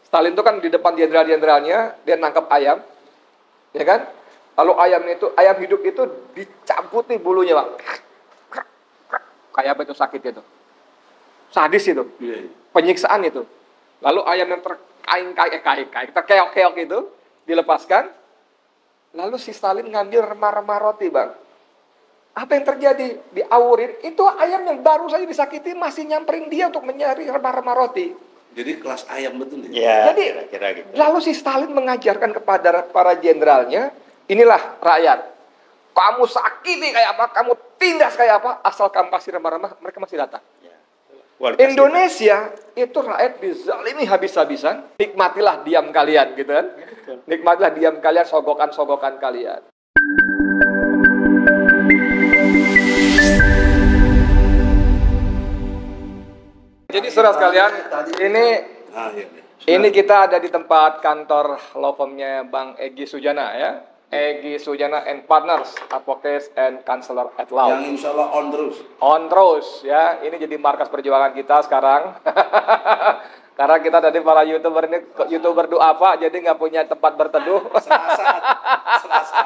Stalin itu kan di depan jenderal-jenderalnya, dia nangkap ayam, ya kan? Lalu ayam hidup itu dicabut nih bulunya, Bang. Kayak apa itu sakit itu? Sadis itu. Penyiksaan itu. Lalu ayam yang terkeok-keok itu dilepaskan. Lalu si Stalin ngambil remah-remah roti, Bang. Apa yang terjadi? Diawurin, itu ayam yang baru saja disakiti masih nyamperin dia untuk mencari remah-remah roti. Jadi kelas ayam betul ya? Jadi, kira-kira gitu. Lalu si Stalin mengajarkan kepada para jenderalnya, inilah rakyat, kamu sakiti kayak apa, kamu tindas kayak apa, asal kamu kasih remah-remah, mereka masih datang. Indonesia itu rakyat dizalimi habis-habisan, nikmatilah diam kalian, gitu kan? Nikmatilah diam kalian, sogokan-sogokan kalian. Jadi saudara sekalian, ini kita ada di tempat kantor law firm-nya Bang Egy Sujana ya. Egy Sujana and Partners, Advocates and Counselor at Law. Yang insya Allah on terus. On terus ya. Ini jadi markas perjuangan kita sekarang. Karena kita tadi para YouTuber ini YouTuber duafa, jadi nggak punya tempat berteduh. Selasa.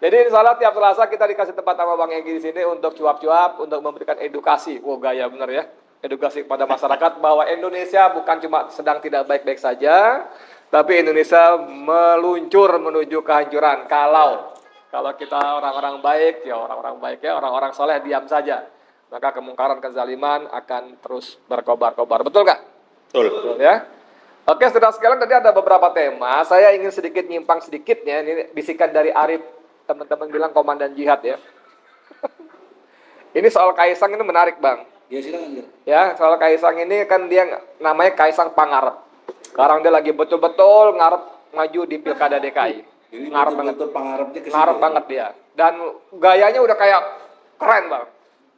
Jadi insya Allah tiap Selasa kita dikasih tempat sama Bang Egy di sini untuk cuap-cuap, untuk memberikan edukasi. Wow, gaya bener ya. Edukasi kepada masyarakat bahwa Indonesia bukan cuma sedang tidak baik-baik saja, tapi Indonesia meluncur menuju kehancuran. Kalau kita orang-orang baik, ya orang-orang baik ya, orang-orang soleh diam saja, maka kemungkaran kezaliman akan terus berkobar-kobar. Betul nggak? Betul ya. Oke, saudara sekalian, tadi ada beberapa tema. Saya ingin sedikit nyimpang sedikit ya. Ini bisikan dari Arif, teman-teman bilang komandan jihad ya. Ini soal Kaisang ini menarik, Bang. Ya silakan. Ya, soal Kaisang ini kan dia namanya Kaisang Pangarep. Sekarang dia lagi betul-betul ngarep maju di Pilkada DKI. Ini ngarep banget dia. Dan gayanya udah kayak keren, Bang.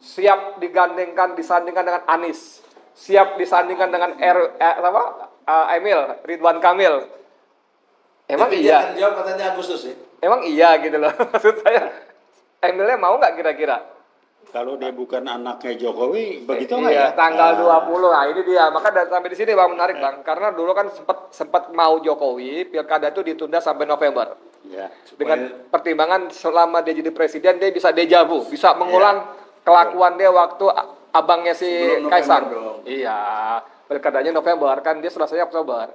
Siap disandingkan dengan Anies. Siap disandingkan dengan Emil, Ridwan Kamil. Emang tapi iya? Dia jawab katanya Agustus ya? Emang iya gitu loh. Maksud saya, Emilnya mau nggak kira-kira? Kalau dia bukan anaknya Jokowi, begitu nggak ya? Tanggal 20, nah ini dia. Maka sampai di sini Bang menarik Bang, karena dulu kan sempat mau Jokowi, pilkada itu ditunda sampai November. Ya, dengan pertimbangan selama dia jadi presiden dia bisa dejavu, bisa mengulang kelakuan dia waktu abangnya si Kaisang. Iya. Pilkadanya November, kan dia selesainya Oktober.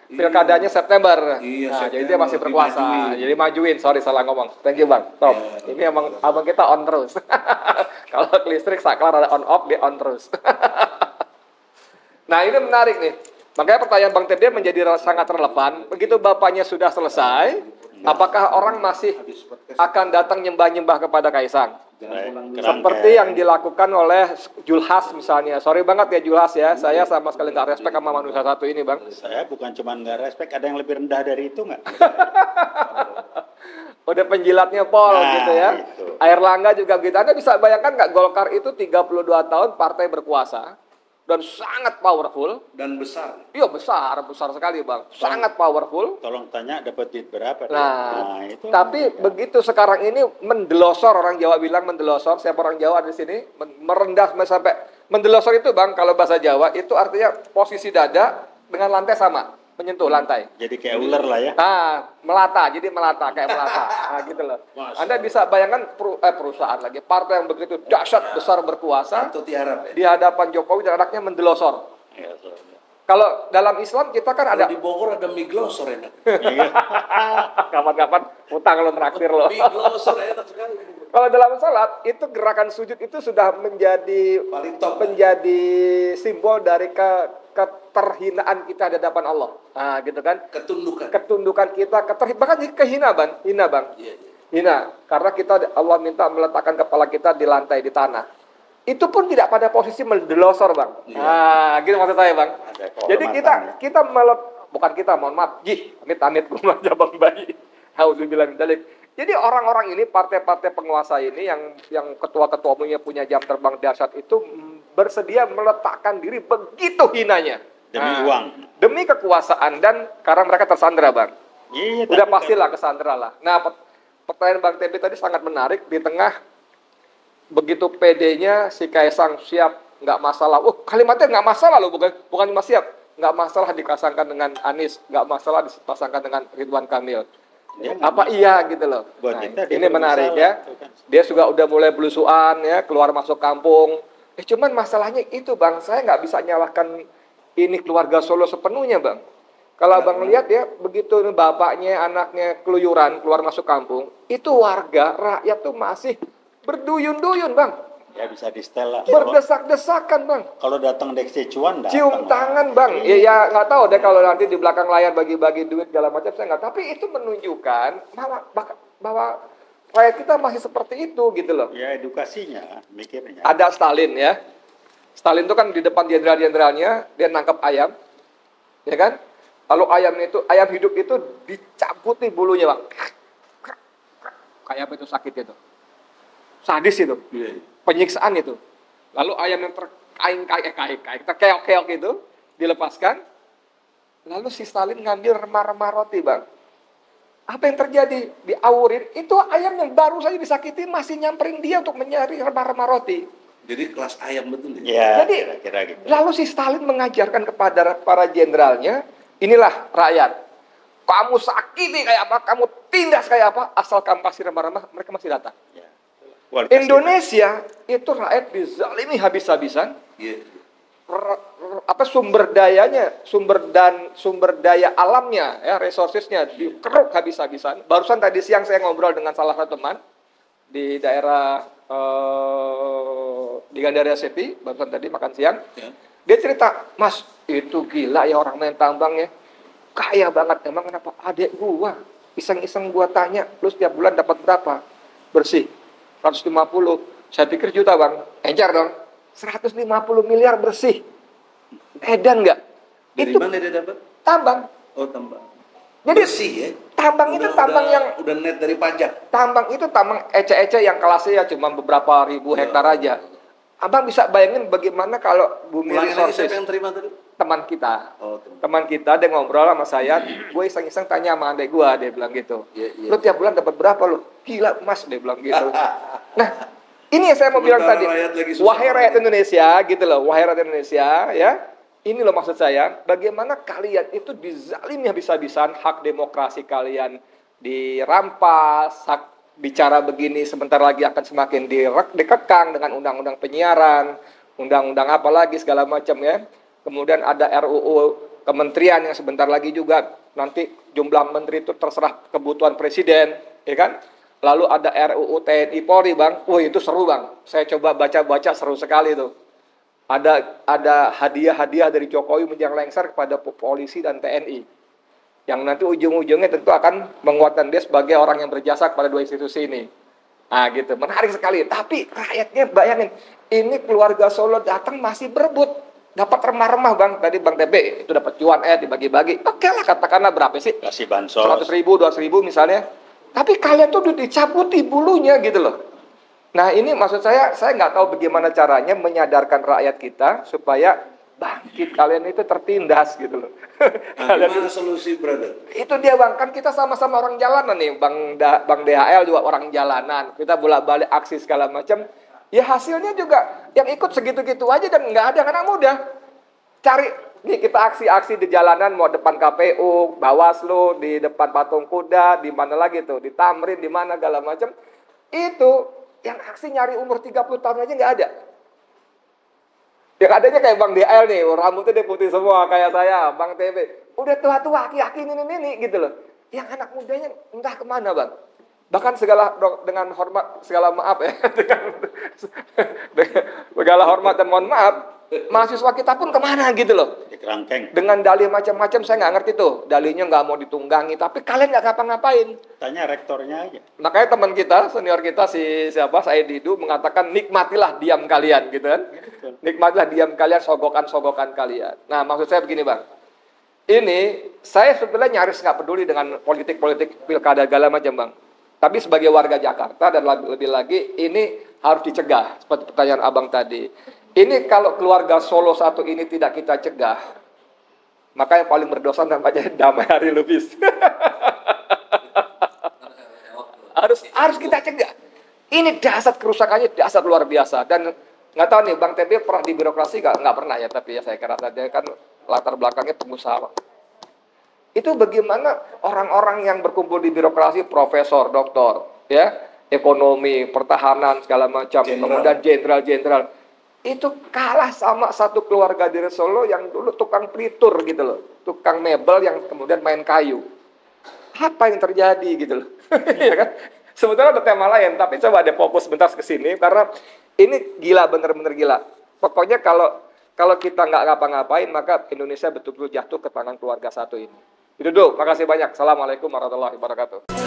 Pilkadanya September. Nah, jadi dia masih berkuasa. Jadi majuin, salah ngomong. Thank you, Bang. Top. Ini emang abang kita on terus. Kalau listrik saklar ada on off, dia on terus. Nah, ini menarik nih. Makanya pertanyaan Bang Tede menjadi sangat relevan. Begitu bapaknya sudah selesai, apakah orang masih akan datang nyembah-nyembah kepada Kaisang? Seperti yang dilakukan oleh Julhas misalnya. Sorry banget ya Julhas ya, saya sama sekali nggak respect sama manusia satu ini, Bang. Saya bukan cuma nggak respect, ada yang lebih rendah dari itu nggak? Udah penjilatnya Pol gitu ya. Itu. Airlangga juga gitu. Anda bisa bayangkan nggak, Golkar itu 32 tahun partai berkuasa dan sangat powerful dan besar. Iya, besar sekali, Bang. Sangat powerful. Tolong tanya dapat duit berapa? Nah itu tapi begitu sekarang ini mendelosor, orang Jawa bilang mendelosor. Siapa orang Jawa di sini? Merendah sampai mendelosor itu, Bang, kalau bahasa Jawa itu artinya posisi dada dengan lantai sama, menyentuh lantai. Jadi kayak ular lah ya. Melata kayak melata. Nah, gitu loh. Anda bisa bayangkan perusahaan lagi, partai yang begitu dahsyat besar berkuasa di hadapan Jokowi dan anaknya mendelosor. Kalau dalam Islam kita kan ada di Bogor ada mie glosor enak. Kapan-kapan utang lo traktir lo. Mie glosor enak sekali. Kalau dalam salat itu gerakan sujud itu sudah menjadi paling top, menjadi simbol dari keterhinaan kita di hadapan Allah. Nah, gitu kan? Ketundukan kita, bahkan hina, Bang. Hina. Karena Allah minta meletakkan kepala kita di lantai, di tanah. Itu pun tidak pada posisi mendelosor, Bang. Nah, gitu maksud saya, Bang. Jadi mohon maaf, amit-amit gue aja Bang Bayi. Auzubillah min dzalik. Jadi orang-orang ini, partai-partai penguasa ini yang ketua-ketua umumnya punya jam terbang dahsyat itu bersedia meletakkan diri begitu hinanya. Demi uang. Demi kekuasaan, dan karena mereka tersandera, Bang. Iya, udah pastilah kesandera lah. Nah, pertanyaan Bang TB tadi sangat menarik. Di tengah begitu PD-nya si Kaisang siap, nggak masalah. Kalimatnya nggak masalah loh, bukan cuma siap. nggak masalah dipasangkan dengan Anies, nggak masalah dipasangkan dengan Ridwan Kamil. Ya, Apa iya gitu loh. Buat Nah, kita dia ini menarik bermasalah, ya. itu kan. Dia juga udah mulai belusuan ya, keluar masuk kampung. Cuman masalahnya itu Bang, saya nggak bisa nyalahkan ini keluarga Solo sepenuhnya Bang. Kalau Abang lihat ya, begitu bapaknya, anaknya keluyuran, keluar masuk kampung, itu warga, rakyat tuh masih berduyun-duyun Bang. Ya bisa di setel lah. Berdesak-desakan Bang. Kalau datang Deksi Cuan datang. Cium tangan Bang. Ya nggak tahu deh kalau nanti di belakang layar bagi-bagi duit segala macam saya nggak. Tapi itu menunjukkan bahwa rakyat kita masih seperti itu gitu loh. Ya edukasinya, mikirnya. Ada Stalin ya. Stalin itu kan di depan jenderal-jenderalnya dia nangkap ayam, ya kan? Lalu ayam hidup itu dicabuti bulunya Bang. Kayak apa itu sakit itu? Sadis itu. Iya. Penyiksaan itu. Lalu ayam yang terkeok-keok itu dilepaskan. Lalu si Stalin ngambil remah-remah roti, Bang. Apa yang terjadi? Diawurin, itu ayam yang baru saja disakiti masih nyamperin dia untuk mencari remah-remah roti. Jadi kelas ayam betul ya? Ya, Jadi, kira-kira gitu. lalu si Stalin mengajarkan kepada para jenderalnya, inilah rakyat. Kamu sakiti kayak apa, kamu tindas kayak apa, asal kamu kasih remah-remah, mereka masih datang. Ya. Kualitas Indonesia itu rakyat dizalimi habis-habisan. Iya. Sumber daya alamnya ya, resourcesnya dikeruk habis-habisan. Barusan tadi siang saya ngobrol dengan salah satu teman di daerah di Gandaria City, barusan tadi makan siang. Ya. Dia cerita, "Mas, itu gila ya orang main tambang ya. Kaya banget, emang kenapa? Adek gua iseng-iseng gua tanya, lu setiap bulan dapat berapa? Bersih 150. Saya pikir juta Bang. Encer dong. 150 miliar bersih. Edan nggak? Dari Itu mana dia dapat? tambang. Oh, tambang. Jadi Bersih ya? tambang itu tambang yang udah net dari pajak. tambang itu tambang ece-ece yang kelasnya ya cuma beberapa ribu hektar aja. Abang bisa bayangin bagaimana kalau bumi Ulangi lagi resources siapa yang terima tadi? teman kita. Oh, teman. Teman kita dia ngobrol sama saya, gue iseng-iseng tanya sama adek gue, dia bilang gitu. Iya, iya. Lu tiap bulan dapat berapa lu? Gila Mas, dia bilang gitu. Nah, ini yang saya mau bilang Sementara tadi. rakyat lagi susah. Wahai rakyat Indonesia, gitu loh. Wahai rakyat Indonesia, ya. Ini loh maksud saya, bagaimana kalian itu dizalimi habis-habisan, hak demokrasi kalian dirampas, hak bicara begini sebentar lagi akan semakin dikekang dengan undang-undang penyiaran, undang-undang apa lagi segala macam ya. Kemudian ada RUU kementerian yang sebentar lagi juga nanti jumlah menteri itu terserah kebutuhan presiden, ya kan? Lalu ada RUU TNI Polri, Bang. Wah, itu seru, Bang. Saya coba baca-baca, seru sekali itu. Ada hadiah-hadiah dari Jokowi menjang lengser kepada polisi dan TNI. Yang nanti ujung-ujungnya tentu akan menguatkan dia sebagai orang yang berjasa kepada dua institusi ini. Nah, gitu. Menarik sekali. Tapi rakyatnya bayangin, ini keluarga Solo datang masih berebut. Dapat remah-remah Bang, tadi Bang TB itu dapat cuan dibagi-bagi. Oke lah, katakanlah berapa sih? kasih bansos. 100 ribu, 200 ribu misalnya. Tapi kalian tuh udah dicabuti bulunya gitu loh. Nah ini maksud saya nggak tahu bagaimana caranya menyadarkan rakyat kita supaya bangkit, kalian itu tertindas gitu loh. Nah, gimana solusi, brother? Itu dia Bang, kan kita sama-sama orang jalanan nih, Bang DHL juga orang jalanan. Kita bolak-balik aksi segala macam. Ya hasilnya juga yang ikut segitu-gitu aja dan nggak ada anak muda. Cari nih kita aksi-aksi di jalanan, mau depan KPU, Bawaslu, di depan patung kuda, di mana lagi tuh, di Tamrin, di mana segala macam. Itu yang aksi nyari umur 30 tahun aja nggak ada. Yang adanya kayak Bang DL nih, rambutnya dia putih semua kayak saya, Bang TB. Udah tua-tua, aki-aki ini gitu loh. Yang anak mudanya entah kemana Bang. Bahkan dengan hormat, segala maaf ya, dengan segala hormat dan mohon maaf, mahasiswa kita pun kemana gitu loh. Di kerangkeng. Dengan dalih macam-macam saya nggak ngerti tuh, dalihnya nggak mau ditunggangi, tapi kalian nggak ngapa-ngapain. Tanya rektornya aja. Makanya teman kita, senior kita Said Didu mengatakan nikmatilah diam kalian gitu kan. Nikmatilah diam kalian, sogokan-sogokan kalian. Nah maksud saya begini Bang. Ini saya sebetulnya nyaris nggak peduli dengan politik-politik pilkada segala macam Bang. Tapi sebagai warga Jakarta dan lebih lagi ini harus dicegah seperti pertanyaan Abang tadi. Ini kalau keluarga Solo satu ini tidak kita cegah, maka yang paling berdosa namanya Damai Hari Lubis. harus kita cegah. Ini dahsyat kerusakannya, luar biasa. Dan nggak tahu nih Bang TB pernah di birokrasi nggak pernah ya, tapi ya saya kira saja kan latar belakangnya pengusaha. Itu bagaimana orang-orang yang berkumpul di birokrasi, profesor, doktor, ya, ekonomi, pertahanan, segala macam, kemudian jenderal-jenderal, itu kalah sama satu keluarga di Solo yang dulu tukang pelitur gitu loh, tukang mebel yang kemudian main kayu. Apa yang terjadi gitu loh, ya kan? Sebetulnya ada tema lain, tapi coba deh fokus sebentar ke sini karena ini gila, bener-bener gila. Pokoknya kalau kita nggak ngapa-ngapain, maka Indonesia betul-betul jatuh ke tangan keluarga satu ini. Itu dulu, makasih banyak. Assalamualaikum warahmatullahi wabarakatuh.